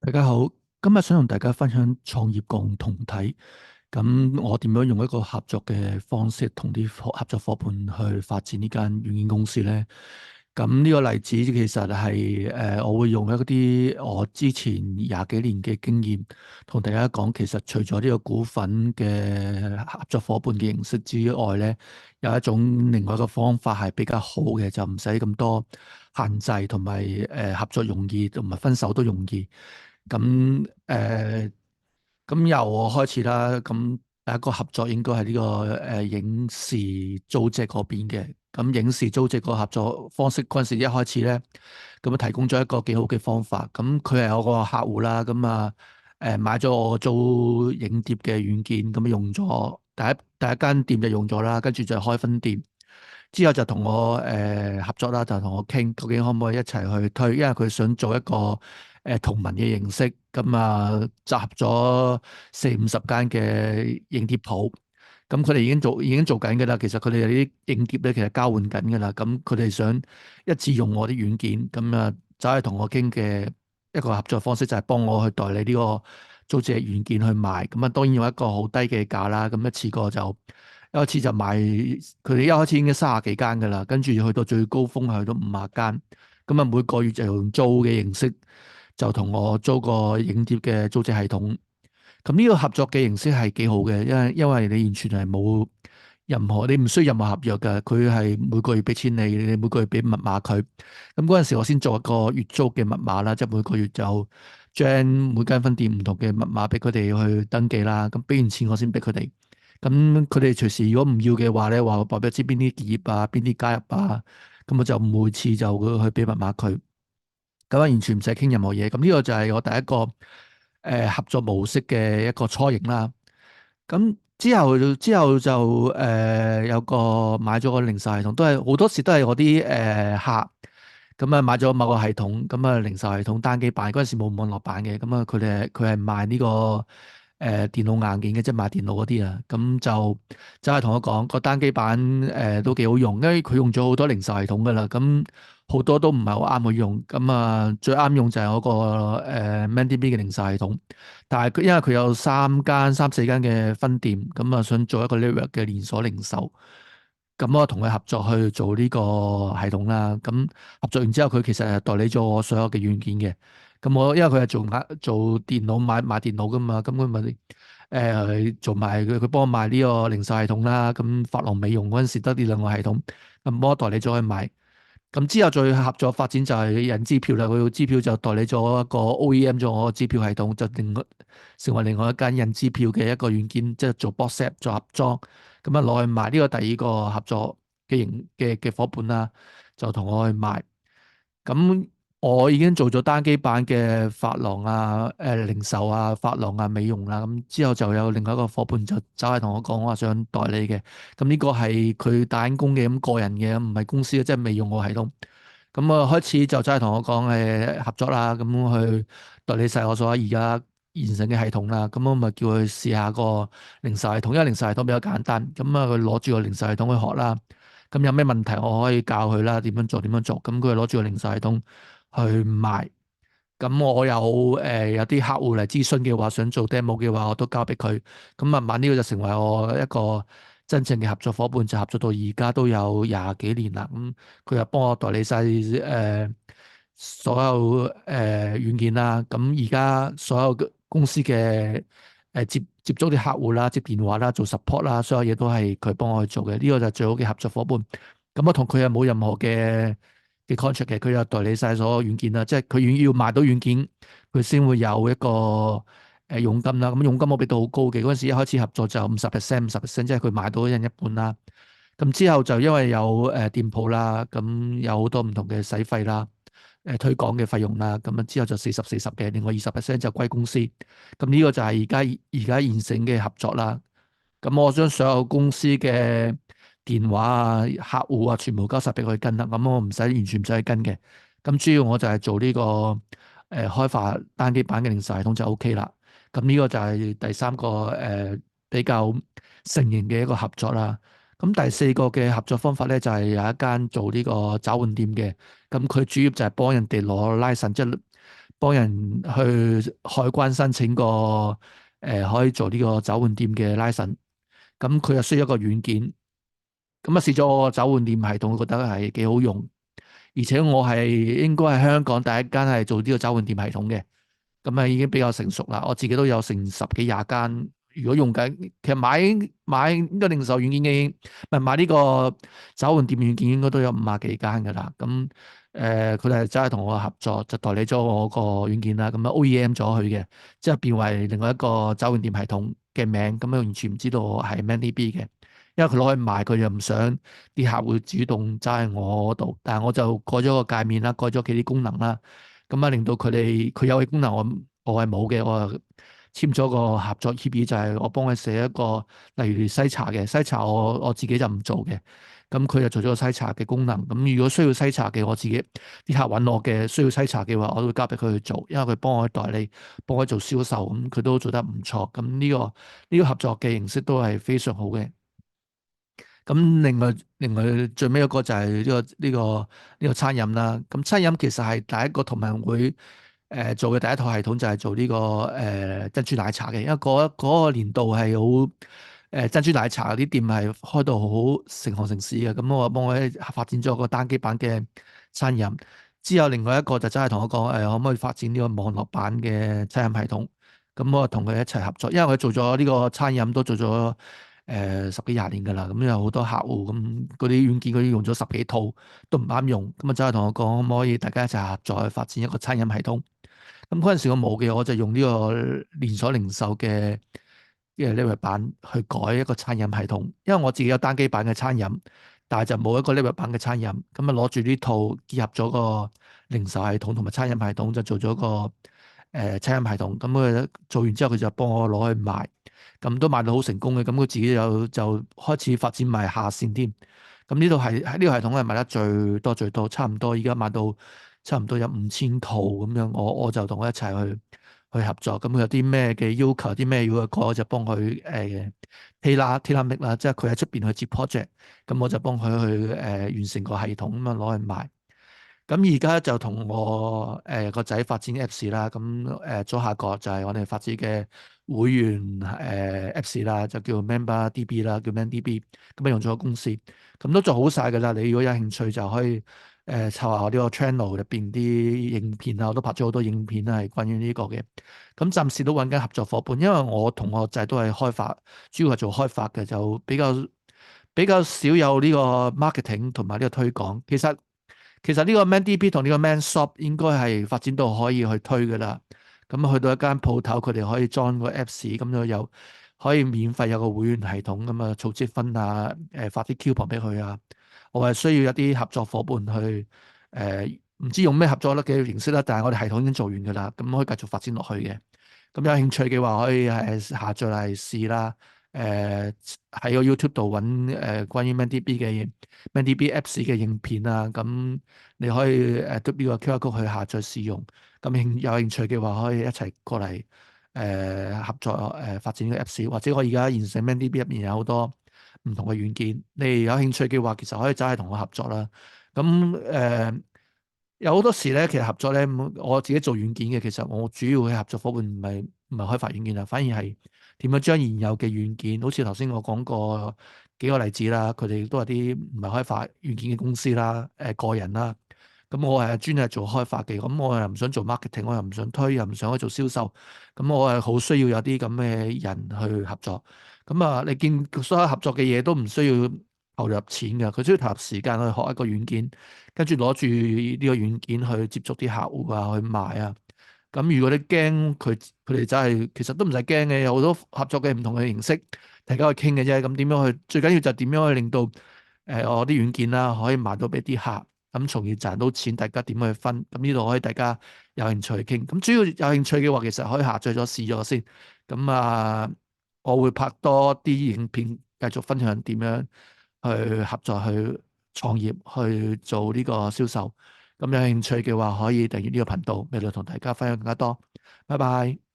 大家好，今日想同大家分享創業共同體。咁我點樣用一個合作嘅方式同啲合作伙伴去發展呢間軟件公司呢？咁呢個例子其實係我會用一啲我之前廿幾年嘅經驗同大家講。其實除咗呢個股份嘅合作伙伴嘅形式之外呢，有一種另外一個方法係比較好嘅，就唔使咁多限制，同埋合作容易，同埋分手都容易。咁由我開始啦。咁第一個合作應該係呢個影視租借嗰邊嘅。咁影視租借個合作方式嗰陣時，一開始咧，咁提供咗一個幾好嘅方法。咁佢係我個客戶啦。咁買咗我租影碟嘅軟件，咁用咗第一間店就用咗啦，跟住就開分店。之後就同我合作啦，就同我傾究竟可唔可以一齊去推，因為佢想做一個同盟嘅形式。咁集合咗40-50間嘅影碟鋪。咁佢哋已經做緊嘅啦。其實佢哋啲影碟咧，其實交換緊嘅啦。咁佢哋想一致用我啲軟件。咁走去同我傾嘅一個合作方式就係幫我去代理呢個租借軟件去賣。咁當然用一個好低嘅價啦。咁一次過就一開始就賣，佢哋一開始已經30幾間嘅啦，跟住去到最高峰係去到50間。咁每個月就用租嘅形式，就同我租個影碟嘅租借系統。咁呢個合作嘅形式係幾好嘅，因為你完全係冇任何，你唔需要任何合約嘅。佢係每個月俾錢你，你每個月俾密碼佢。咁嗰陣時我先做一個月租嘅密碼啦，即係每個月就將每間分店唔同嘅密碼俾佢哋去登記啦。咁俾完錢我先俾佢哋。咁佢哋隨時如果唔要嘅話咧，話我俾知邊啲結業啊，邊啲加入啊，咁我就每次就會去俾密碼佢。咁完全唔使傾任何嘢。咁呢個就係我第一個合作模式嘅一個雛形啦。咁之後就有個買咗個零售系統，都係好多時都係我啲客咁買咗某個系統。咁零售系統單機版嗰陣時冇網絡版嘅。咁佢係賣呢個電腦硬件嘅，即係賣電腦嗰啲啊。咁就係同我講個單機版都幾好用，因為佢用咗好多零售系統噶啦。咁好多都唔係好啱佢用。咁最啱用就係我個ManDB 嘅零售系統。但係因為佢有3-4間嘅分店，咁想做一個 network 嘅連鎖零售。咁我同佢合作去做呢個系統啦。咁合作完之後，佢其實係代理咗我所有嘅軟件嘅。咁我因為佢係做電腦買電腦噶嘛。咁佢咪做埋佢幫我賣呢個零售系統啦。咁髮廊美容嗰陣時得呢兩個系統，咁我代理咗佢賣。咁之後再合作發展就係印支票啦。佢支票就代理咗一個 OEM 咗我個支票系統，就成為另外一間印支票嘅一個軟件，即係做 box set 做盒裝。咁攞去賣。呢個第二個合作嘅伙伴啦，就同我去賣。咁我已經做咗單機版嘅髮廊啊、零售啊、髮廊啊、美容啦。咁之後就有另外一個伙伴就走嚟同我講話想代理嘅。咁呢個係佢打緊工嘅，咁個人嘅，唔係公司嘅，即係未用過系統。咁開始就真係同我講合作啦。咁去代理晒我所有而家現成嘅系統啦。咁我咪叫佢試下個零售系統，因為零售系統比較簡單。咁佢攞住個零售系統去學啦。咁有咩問題我可以教佢啦，點樣做點樣做。咁佢攞住個零售系統去賣。咁我有啲客戶嚟諮詢嘅話，想做 demo 嘅話，我都交俾佢。咁慢慢呢個就成為我一個真正嘅合作伙伴，就合作到而家都有廿幾年啦。咁佢又幫我代理晒所有軟件啦。咁而家所有嘅公司嘅接觸啲客戶啦、接電話啦、做 support 啦，所有嘢都係佢幫我去做嘅。呢個就係最好嘅合作伙伴。咁我同佢又冇任何嘅 contract 嘅，佢又代理晒所有軟件啦。即係佢要賣到軟件，佢先會有一個佣金啦。咁佣金我俾到好高嘅。嗰陣時一開始合作就50%，即係佢買到一人一半啦。咁之後就因為有店鋪啦，咁有好多唔同嘅使費啦、推廣嘅費用啦。咁之後就40-40嘅，另外20%就歸公司。咁呢個就係而家現成嘅合作啦。咁我將所有公司嘅電話啊、客戶啊，全部交晒俾佢跟啦。咁我完全唔使去跟嘅。咁主要我就係做呢個開發單機版嘅零售系統就 OK 啦。咁呢個就係第三個比較成型嘅一個合作啦。咁第四個嘅合作方法咧，就係有一間做呢個找換店嘅。咁佢主要就係幫人哋攞 license，即係幫人去海關申請個可以做呢個找換店嘅 license。咁佢又需要一個軟件，咁啊試咗我個找換店系統，我覺得係幾好用，而且我係應該係香港第一間係做呢個找換店系統嘅。咁啊已經比較成熟啦。我自己都有成十幾廿間。如果用緊，其實買呢個零售軟件嘅，唔係買呢個找換店軟件應該都有50幾間㗎啦。咁佢哋真係同我合作，就代理咗我個軟件啦。咁啊 OEM 咗佢嘅，之後變為另外一個找換店系統嘅名。咁啊完全唔知道係 ManDB 嘅，因為佢攞去賣，佢又唔想啲客戶主動揸喺我度。但係我就改咗個界面啦，改咗幾啲功能啦。咁啊，令到佢有嘅功能我係冇嘅。我簽咗個合作協議，就係我幫佢寫一個，例如篩查嘅篩查我自己就唔做嘅。咁佢就做咗個篩查嘅功能。咁如果需要篩查嘅，我自己啲客揾我嘅需要篩查嘅話，我都會交俾佢去做，因為佢幫我代理，幫我做銷售，咁佢都做得唔錯。咁呢個合作嘅形式都係非常好嘅。咁另外最尾一個就係呢個餐飲啦。咁餐飲其實係第一個同盟會做嘅第一套系統，就係做呢個珍珠奶茶嘅。因為嗰個年度係好珍珠奶茶啲店係開到好成行成市嘅。咁我幫佢發展咗個單機版嘅餐飲。之後另外一個就真係同我講可唔可以發展呢個網絡版嘅餐飲系統。咁我同佢一齊合作，因為佢做咗呢個餐飲都做咗十幾廿年㗎啦。咁有好多客戶，咁嗰啲軟件佢用咗十幾套都唔啱用。咁啊真係同我講可唔可以大家一齊合作去發展一個餐飲系統。咁嗰陣時我冇嘅，我就用呢個連鎖零售嘅level 版去改一個餐飲系統。因為我自己有單機版嘅餐飲，但係就冇一個 level 版嘅餐飲。咁啊攞住呢套結合咗個零售系統同埋餐飲系統，就做咗個餐飲系統。咁佢做完之後，佢就幫我攞去賣，咁都賣到好成功嘅。咁佢自己就開始發展賣下線添。咁呢度係呢個系統係賣得最多，差唔多而家賣到差唔多有5000套咁樣。我就同佢一齊去合作。咁佢有啲咩嘅要求，啲咩要去改，我就幫佢tailor-make 啦，即係佢喺出邊去接 project，咁我就幫佢去完成個系統咁樣攞去賣。咁而家就同我個仔發展 Apps 啦。咁左下角就係我哋發展嘅會員Apps 啦，就叫 MemberDB 啦，叫 ManDB。咁啊用咗個公司，咁都做好晒㗎啦。你如果有興趣就可以湊下我呢個 channel 入邊啲影片啊，我都拍咗好多影片係關於呢個嘅。咁暫時都揾緊合作伙伴，因為我同我仔都係開發，主要係做開發嘅，就比較少有呢個 marketing 同埋呢個推廣。其實呢個 ManDB 同呢個 ManShop 應該係發展到可以去推㗎啦。咁去到一間鋪頭，佢哋可以裝個 Apps，咁就有可以免費有個會員系統，咁啊儲積分啊，發啲 coupon 俾佢啊。我係需要一啲合作伙伴去唔知用咩合作嘅形式啦，但係我哋系統已經做完㗎啦，咁可以繼續發展落去嘅。咁有興趣嘅話，可以下載嚟試啦。喺個 YouTube 度揾關於 ManDB Apps 嘅影片啊。咁你可以嘟呢個 QR code 去下載試用。咁有興趣嘅話，可以一齊過嚟合作發展呢個 Apps，或者我而家現成 ManDB 入面有好多唔同嘅軟件。你有興趣嘅話，其實可以走去同我合作啦。咁有好多時咧，其實合作咧，我自己做軟件嘅，其實我主要嘅合作伙伴唔係開發軟件啊，反而係點樣將現有嘅軟件，好似頭先我講過幾個例子啦，佢哋都係啲唔係開發軟件嘅公司啦，個人啦。咁我係專係做開發嘅，咁我又唔想做 marketing，我又唔想推，又唔想去做銷售。咁我係好需要有啲咁嘅人去合作。咁啊，你見所有合作嘅嘢都唔需要投入錢㗎，佢需要投入時間去學一個軟件，跟住攞住呢個軟件去接觸啲客戶啊，去賣啊。咁如果你驚佢哋真係，其實都唔使驚嘅，有好多合作嘅唔同嘅形式，大家去傾嘅啫。咁點樣去？最緊要就係點樣去令到我啲軟件啦可以賣到俾啲客，咁從而賺到錢，大家點去分？咁呢度可以大家有興趣去傾。咁主要有興趣嘅話，其實可以下載咗試咗先。咁啊，我會拍多啲影片，繼續分享點樣去合作、去創業、去做呢個銷售。咁有興趣嘅話，可以訂閱呢個頻道，未來同大家分享更加多。拜拜。